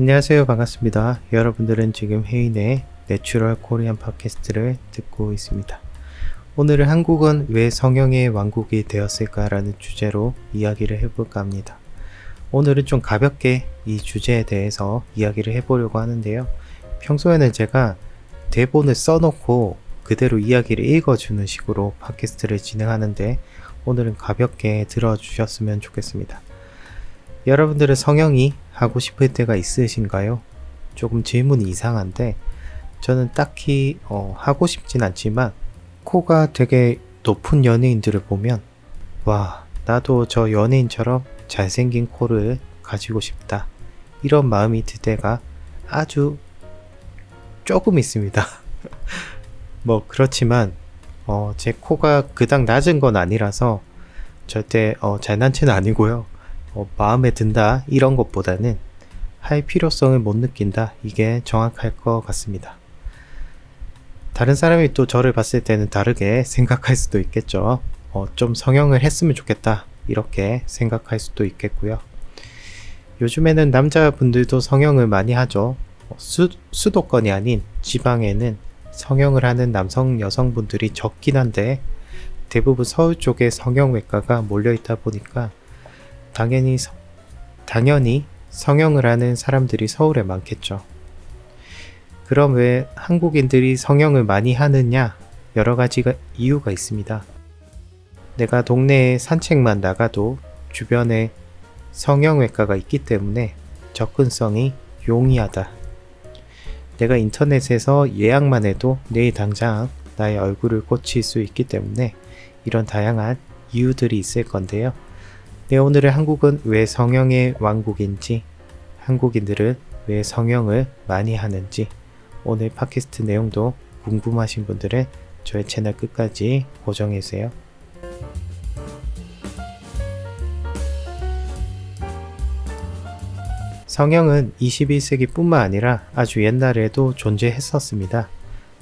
안녕하세요. 반갑습니다. 여러분들은 지금 혜인의 내추럴 코리안 팟캐스트를 듣고 있습니다. 오늘은 한국은 왜 성형의 왕국이 되었을까라는 주제로 이야기를 해볼까 합니다. 오늘은 좀 가볍게 이 주제에 대해서 이야기를 해보려고 하는데요. 평소에는 제가 대본을 써놓고 그대로 이야기를 읽어주는 식으로 팟캐스트를 진행하는데 오늘은 가볍게 들어주셨으면 좋겠습니다. 여러분들은 성형이 하고 싶을 때가 있으신가요? 조금 질문이 이상한데 저는 딱히 하고 싶진 않지만 코가 되게 높은 연예인들을 보면 와, 나도 저 연예인처럼 잘생긴 코를 가지고 싶다, 이런 마음이 들 때가 아주 조금 있습니다. 뭐 그렇지만 제 코가 그닥 낮은 건 아니라서 절대 잘난체는 아니고요. 마음에 든다 이런 것보다는 할 필요성을 못 느낀다, 이게 정확할 것 같습니다. 다른 사람이 또 저를 봤을 때는 다르게 생각할 수도 있겠죠. 좀 성형을 했으면 좋겠다, 이렇게 생각할 수도 있겠고요. 요즘에는 남자분들도 성형을 많이 하죠. 수도권이 아닌 지방에는 성형을 하는 남성 여성분들이 적긴 한데 대부분 서울 쪽에 성형외과가 몰려있다 보니까 당연히 성형을 하는 사람들이 서울에 많겠죠. 그럼 왜 한국인들이 성형을 많이 하느냐? 여러 가지 이유가 있습니다. 내가 동네에 산책만 나가도 주변에 성형외과가 있기 때문에 접근성이 용이하다. 내가 인터넷에서 예약만 해도 내일 당장 나의 얼굴을 꽂힐 수 있기 때문에 이런 다양한 이유들이 있을 건데요. 네, 오늘의 한국은 왜 성형의 왕국인지, 한국인들은 왜 성형을 많이 하는지, 오늘 팟캐스트 내용도 궁금하신 분들은 저의 채널 끝까지 고정해주세요. 성형은 21세기 뿐만 아니라 아주 옛날에도 존재했었습니다.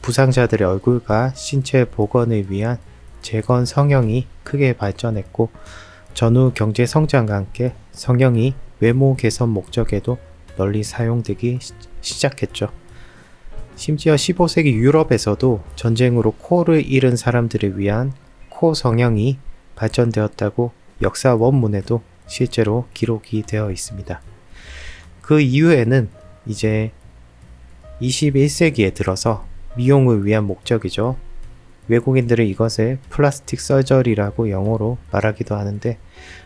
부상자들의 얼굴과 신체 복원을 위한 재건 성형이 크게 발전했고 전후 경제 성장과 함께 성형이 외모 개선 목적에도 널리 사용되기 시작했죠. 심지어 15세기 유럽에서도 전쟁으로 코를 잃은 사람들을 위한 코 성형이 발전되었다고 역사 원문에도 실제로 기록이 되어 있습니다. 그 이후에는 이제 21세기에 들어서 미용을 위한 목적이죠. 외국인들은 이것을 플라스틱 서저리라고 영어로 말하기도 하는데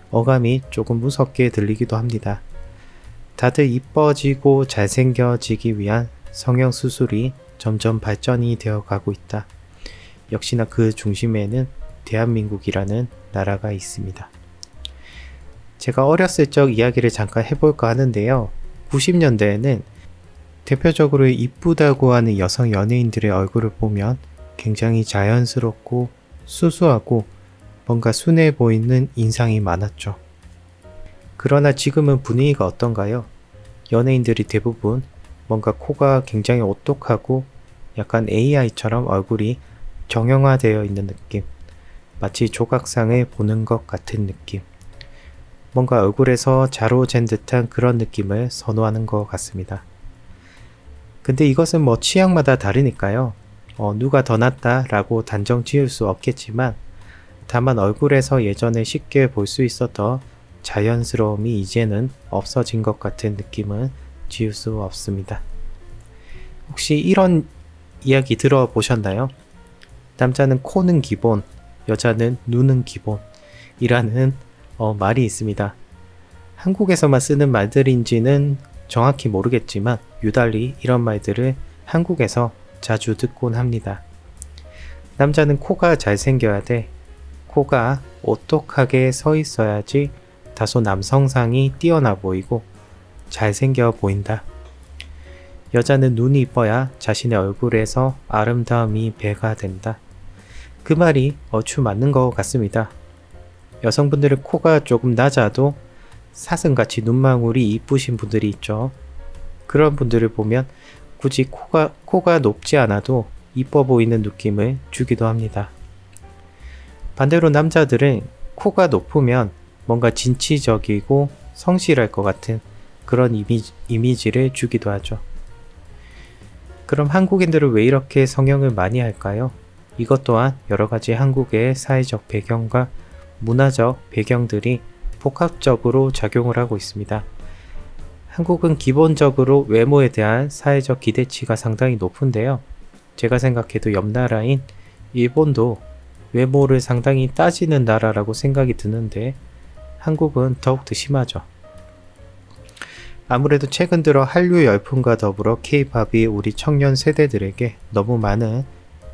어감이 조금 무섭게 들리기도 합니다. 다들 이뻐지고 잘생겨지기 위한 성형수술이 점점 발전이 되어 가고 있다. 역시나 그 중심에는 대한민국이라는 나라가 있습니다. 제가 어렸을 적 이야기를 잠깐 해볼까 하는데요. 90년대에는 대표적으로 이쁘다고 하는 여성 연예인들의 얼굴을 보면 굉장히 자연스럽고 수수하고 뭔가 순해 보이는 인상이 많았죠. 그러나 지금은 분위기가 어떤가요? 연예인들이 대부분 뭔가 코가 굉장히 오똑하고 약간 AI처럼 얼굴이 정형화되어 있는 느낌, 마치 조각상을 보는 것 같은 느낌, 뭔가 얼굴에서 자로 잰 듯한 그런 느낌을 선호하는 것 같습니다. 근데 이것은 뭐 취향마다 다르니까요. 누가 더 낫다 라고 단정 지을 수 없겠지만 다만 얼굴에서 예전에 쉽게 볼 수 있었던 자연스러움이 이제는 없어진 것 같은 느낌은 지울 수 없습니다. 혹시 이런 이야기 들어보셨나요? 남자는 코는 기본, 여자는 눈은 기본 이라는 말이 있습니다. 한국에서만 쓰는 말들인지는 정확히 모르겠지만 유달리 이런 말들을 한국에서 자주 듣곤 합니다. 남자는 코가 잘생겨야 돼. 코가 오똑하게 서 있어야지 다소 남성상이 뛰어나 보이고 잘생겨 보인다. 여자는 눈이 이뻐야 자신의 얼굴에서 아름다움이 배가 된다. 그 말이 얼추 맞는 것 같습니다. 여성분들은 코가 조금 낮아도 사슴같이 눈망울이 이쁘신 분들이 있죠. 그런 분들을 보면 굳이 코가 높지 않아도 이뻐 보이는 느낌을 주기도 합니다. 반대로 남자들은 코가 높으면 뭔가 진취적이고 성실할 것 같은 그런 이미지를 주기도 하죠. 그럼 한국인들은 왜 이렇게 성형을 많이 할까요? 이것 또한 여러 가지 한국의 사회적 배경과 문화적 배경들이 복합적으로 작용을 하고 있습니다. 한국은 기본적으로 외모에 대한 사회적 기대치가 상당히 높은데요. 제가 생각해도 옆 나라인 일본도 외모를 상당히 따지는 나라라고 생각이 드는데 한국은 더욱더 심하죠. 아무래도 최근 들어 한류 열풍과 더불어 K-팝이 우리 청년 세대들에게 너무 많은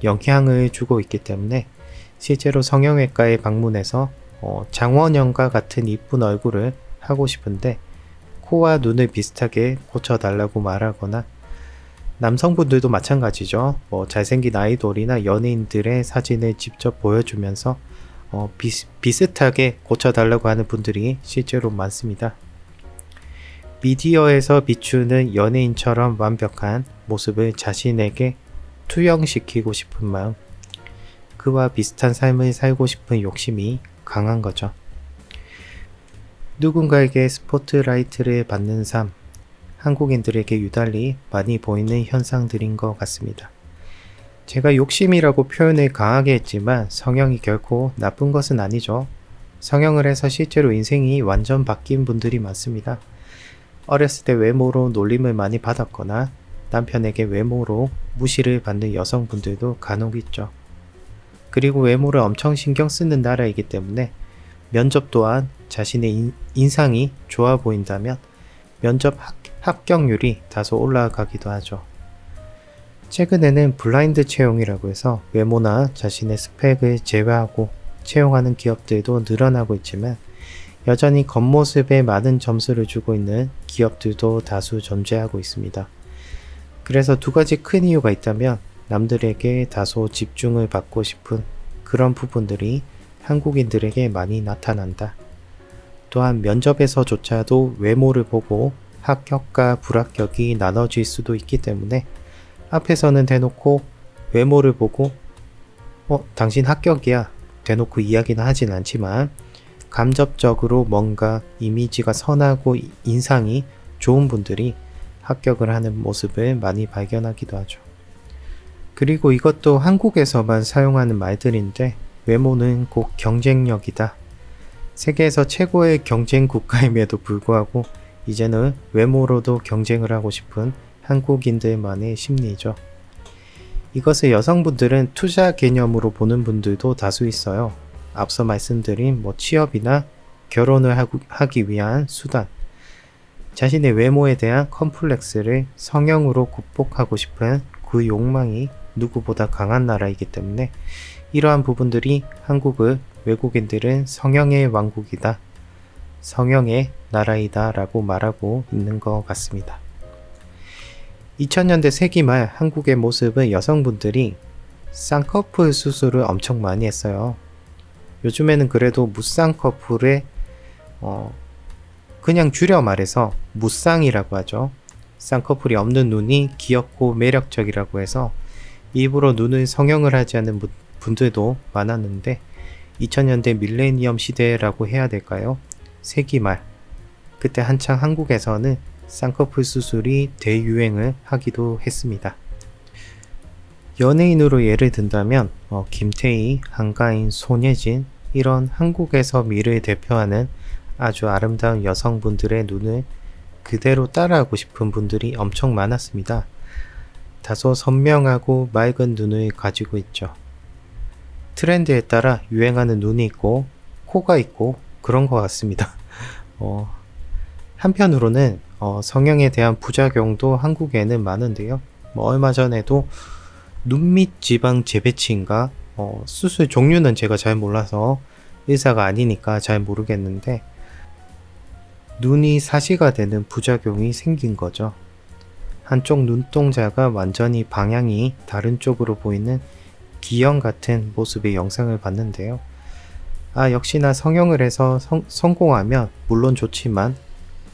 영향을 주고 있기 때문에 실제로 성형외과에 방문해서 장원영과 같은 이쁜 얼굴을 하고 싶은데 코와 눈을 비슷하게 고쳐달라고 말하거나 남성분들도 마찬가지죠. 잘생긴 아이돌이나 연예인들의 사진을 직접 보여주면서 비슷하게 고쳐달라고 하는 분들이 실제로 많습니다. 미디어에서 비추는 연예인처럼 완벽한 모습을 자신에게 투영시키고 싶은 마음, 그와 비슷한 삶을 살고 싶은 욕심이 강한 거죠. 누군가에게 스포트라이트를 받는 삶, 한국인들에게 유달리 많이 보이는 현상들인 것 같습니다. 제가 욕심이라고 표현을 강하게 했지만 성형이 결코 나쁜 것은 아니죠. 성형을 해서 실제로 인생이 완전 바뀐 분들이 많습니다. 어렸을 때 외모로 놀림을 많이 받았거나 남편에게 외모로 무시를 받는 여성분들도 간혹 있죠. 그리고 외모를 엄청 신경 쓰는 나라이기 때문에 면접 또한 자신의 인상이 좋아 보인다면 면접 합격률이 다소 올라가기도 하죠. 최근에는 블라인드 채용이라고 해서 외모나 자신의 스펙을 제외하고 채용하는 기업들도 늘어나고 있지만 여전히 겉모습에 많은 점수를 주고 있는 기업들도 다수 존재하고 있습니다. 그래서 두 가지 큰 이유가 있다면 남들에게 다소 집중을 받고 싶은 그런 부분들이 한국인들에게 많이 나타난다. 또한 면접에서조차도 외모를 보고 합격과 불합격이 나눠질 수도 있기 때문에 앞에서는 대놓고 외모를 보고 당신 합격이야 대놓고 이야기는 하진 않지만 감접적으로 뭔가 이미지가 선하고 인상이 좋은 분들이 합격을 하는 모습을 많이 발견하기도 하죠. 그리고 이것도 한국에서만 사용하는 말들인데 외모는 곧 경쟁력이다. 세계에서 최고의 경쟁 국가임에도 불구하고 이제는 외모로도 경쟁을 하고 싶은 한국인들만의 심리죠. 이것을 여성분들은 투자 개념으로 보는 분들도 다수 있어요. 앞서 말씀드린 취업이나 결혼을 하기 위한 수단, 자신의 외모에 대한 컴플렉스를 성형으로 극복하고 싶은 그 욕망이 누구보다 강한 나라이기 때문에 이러한 부분들이 한국을 외국인들은 성형의 왕국이다, 성형의 나라이다 라고 말하고 있는 것 같습니다. 2000년대 세기 말 한국의 모습은 여성분들이 쌍꺼풀 수술을 엄청 많이 했어요. 요즘에는 그래도 무쌍꺼풀에 그냥 줄여 말해서 무쌍이라고 하죠. 쌍꺼풀이 없는 눈이 귀엽고 매력적이라고 해서 일부러 눈을 성형을 하지 않는 분들도 많았는데 2000년대 밀레니엄 시대라고 해야 될까요? 세기 말 그때 한창 한국에서는 쌍꺼풀 수술이 대유행을 하기도 했습니다. 연예인으로 예를 든다면 김태희, 한가인, 손예진 이런 한국에서 미를 대표하는 아주 아름다운 여성분들의 눈을 그대로 따라하고 싶은 분들이 엄청 많았습니다. 다소 선명하고 맑은 눈을 가지고 있죠. 트렌드에 따라 유행하는 눈이 있고 코가 있고 그런 것 같습니다. 한편으로는 성형에 대한 부작용도 한국에는 많은데요. 얼마 전에도 눈밑 지방 재배치인가 수술 종류는 제가 잘 몰라서 의사가 아니니까 잘 모르겠는데 눈이 사시가 되는 부작용이 생긴 거죠. 한쪽 눈동자가 완전히 방향이 다른 쪽으로 보이는 기형 같은 모습의 영상을 봤는데요. 역시나 성형을 해서 성공하면 물론 좋지만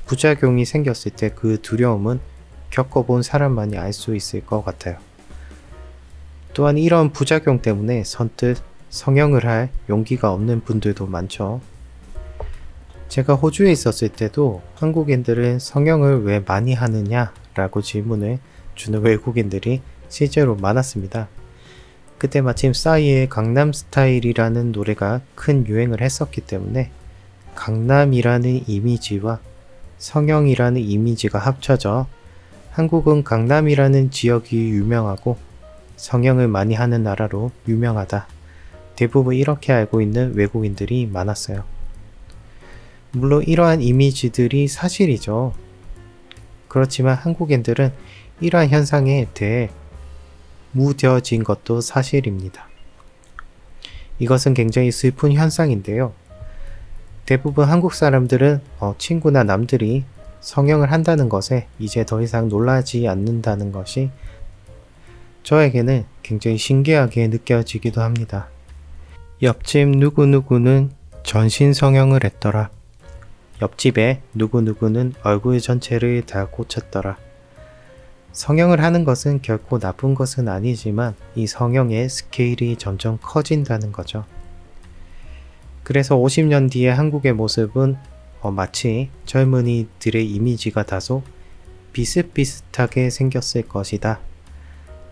부작용이 생겼을 때 그 두려움은 겪어본 사람만이 알 수 있을 것 같아요. 또한 이런 부작용 때문에 선뜻 성형을 할 용기가 없는 분들도 많죠. 제가 호주에 있었을 때도 한국인들은 성형을 왜 많이 하느냐 라고 질문을 주는 외국인들이 실제로 많았습니다. 그때 마침 싸이의 강남스타일이라는 노래가 큰 유행을 했었기 때문에 강남이라는 이미지와 성형이라는 이미지가 합쳐져 한국은 강남이라는 지역이 유명하고 성형을 많이 하는 나라로 유명하다. 대부분 이렇게 알고 있는 외국인들이 많았어요. 물론 이러한 이미지들이 사실이죠. 그렇지만 한국인들은 이러한 현상에 대해 무뎌진 것도 사실입니다. 이것은 굉장히 슬픈 현상인데요. 대부분 한국 사람들은 친구나 남들이 성형을 한다는 것에 이제 더 이상 놀라지 않는다는 것이 저에게는 굉장히 신기하게 느껴지기도 합니다. 옆집 누구누구는 전신 성형을 했더라. 옆집에 누구누구는 얼굴 전체를 다 고쳤더라. 성형을 하는 것은 결코 나쁜 것은 아니지만 이 성형의 스케일이 점점 커진다는 거죠. 그래서 50년 뒤의 한국의 모습은 마치 젊은이들의 이미지가 다소 비슷비슷하게 생겼을 것이다.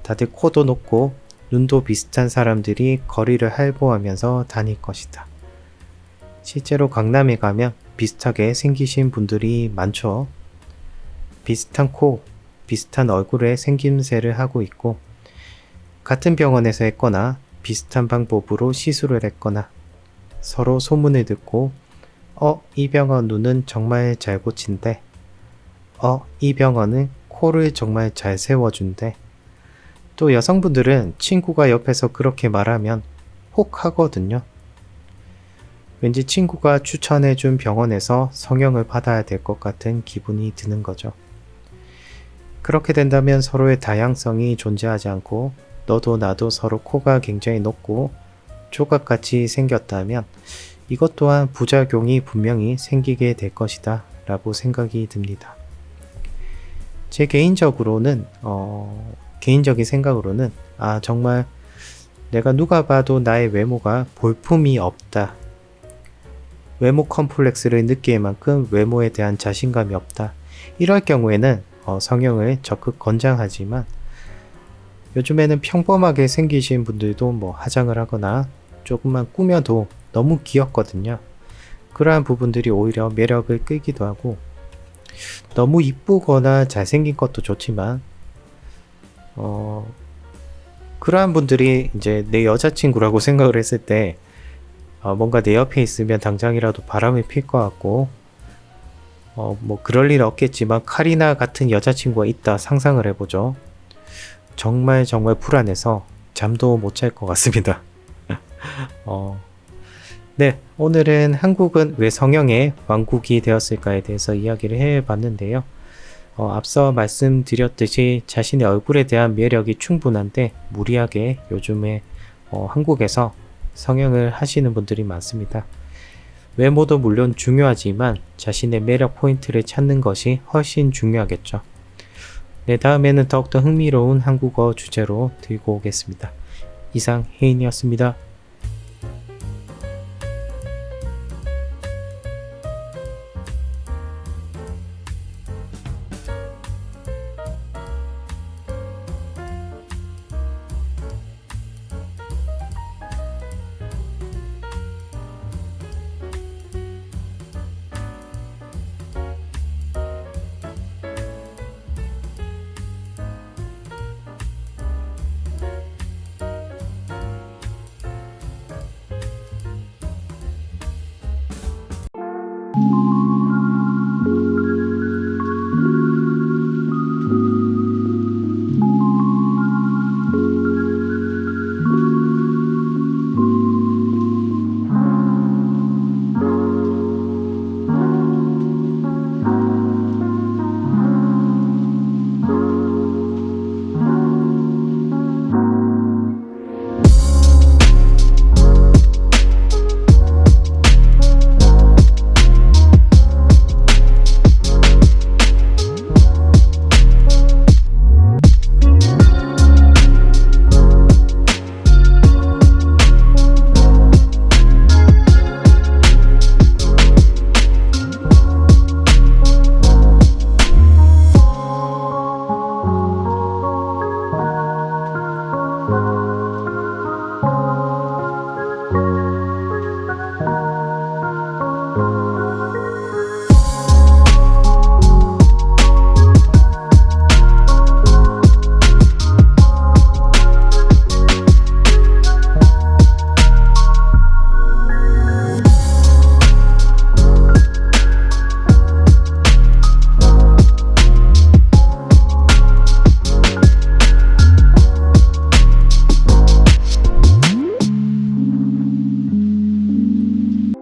다들 코도 높고 눈도 비슷한 사람들이 거리를 활보하면서 다닐 것이다. 실제로 강남에 가면 비슷하게 생기신 분들이 많죠. 비슷한 코, 비슷한 얼굴의 생김새를 하고 있고 같은 병원에서 했거나 비슷한 방법으로 시술을 했거나 서로 소문을 듣고 이 병원 눈은 정말 잘 고친대. 이 병원은 코를 정말 잘 세워준대. 또 여성분들은 친구가 옆에서 그렇게 말하면 혹 하거든요. 왠지 친구가 추천해준 병원에서 성형을 받아야 될 것 같은 기분이 드는 거죠. 그렇게 된다면 서로의 다양성이 존재하지 않고 너도 나도 서로 코가 굉장히 높고 조각같이 생겼다면 이것 또한 부작용이 분명히 생기게 될 것이다 라고 생각이 듭니다. 제 개인적인 생각으로는 정말 내가 누가 봐도 나의 외모가 볼품이 없다. 외모 컴플렉스를 느낄 만큼 외모에 대한 자신감이 없다. 이럴 경우에는 성형을 적극 권장하지만 요즘에는 평범하게 생기신 분들도 화장을 하거나 조금만 꾸며도 너무 귀엽거든요. 그러한 부분들이 오히려 매력을 끌기도 하고 너무 이쁘거나 잘생긴 것도 좋지만 그러한 분들이 이제 내 여자친구라고 생각을 했을 때 뭔가 내 옆에 있으면 당장이라도 바람을 필 것 같고 그럴 일 없겠지만 카리나 같은 여자친구가 있다 상상을 해보죠. 정말 불안해서 잠도 못 잘 것 같습니다. 네, 오늘은 한국은 왜 성형의 왕국이 되었을까에 대해서 이야기를 해봤는데요. 앞서 말씀드렸듯이 자신의 얼굴에 대한 매력이 충분한데 무리하게 요즘에 한국에서 성형을 하시는 분들이 많습니다. 외모도 물론 중요하지만 자신의 매력 포인트를 찾는 것이 훨씬 중요하겠죠. 네, 다음에는 더욱더 흥미로운 한국어 주제로 들고 오겠습니다. 이상 혜인이었습니다.